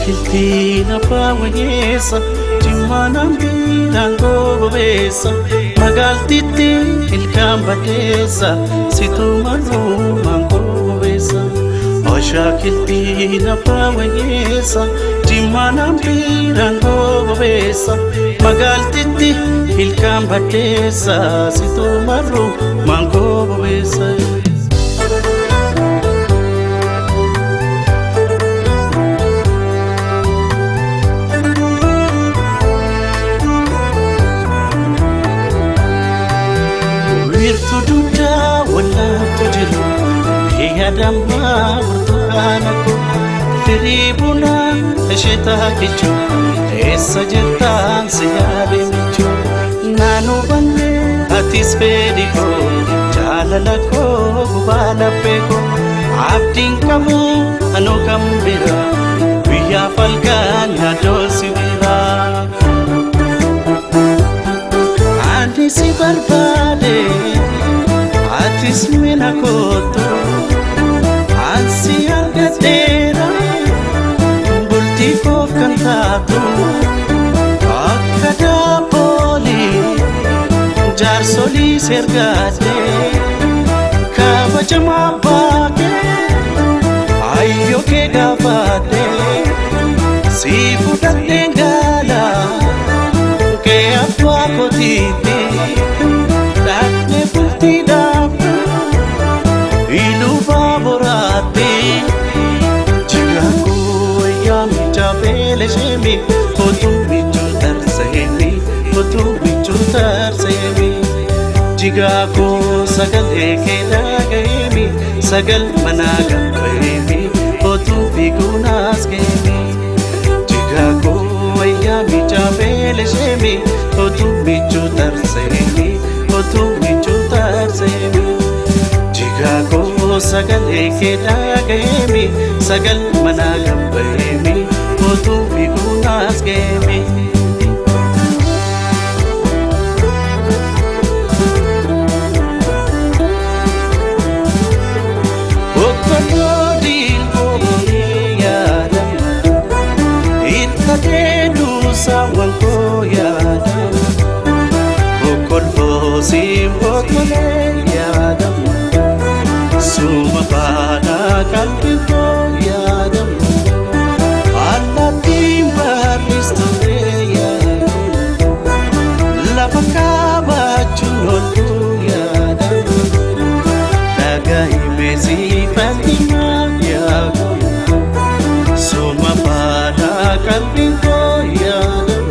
Shakiltina pawanyesa Timanam bilango besa Magaltiti ilkambatesa Situmanu mango besa Shakiltina pawanyesa Timanam bilango besa Magaltiti ilkambatesa Situmanu mango besa Tududa wala tujiru Hiyadama urtuanako Firibuna eshita kichu Esa jirtan siyade michu Nanu banne atis pediko Jalalako gubala peko Abdin kamu anu kambira Viya falgan yado sivira Andi si barbade Atis minakoto Ansi argatera Bulti kof kantato Akkada poli Jar soli sergate Kabajama bake Ayyo ke gafate Sifu datengala Ke apwa kotiti Datne bulti dapu Ilu baborati Jigaku yami chabele shemi Hotu bichu tarsemi Hotu bichu tarsemi Jigaku sagal eke lagayemi Sagal managam bayemi Hotu bigunas gemi Jigaku yami chabele shemi Hotu bichu tarsemi Hotu bichu tarsemi Jigaku sagal eke lagayemi Sagal managam bayemi Hotu bigunas gemi Okkono dilbo yadam Irkadedu sawan ko yadam Okkono simbo kone yadam Sumabana kalbi ko yadam Alatim baristore yadam Lapakaba chunol ko yadam Dagai mezi fatima yadam Sumabana kalbi ko yadam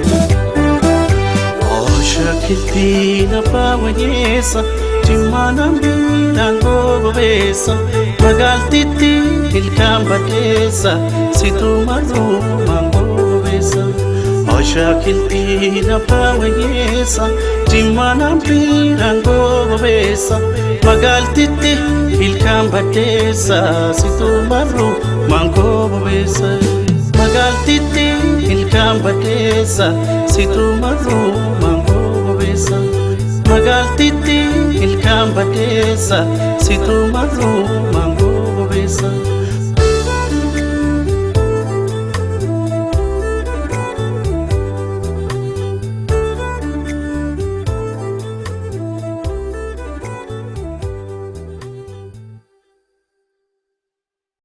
Shakiltina pawanyesa Timanam bilango besa Magaltiti ilkambatesa Situmanu mango besa Shakiltina pawanyesa Timanam bilango besa Magaltiti ilkambatesa Situmanu mango besa Magaltiti ilkambatesa Situmanu mango besa Magaltiti ilkambatesa Situmanu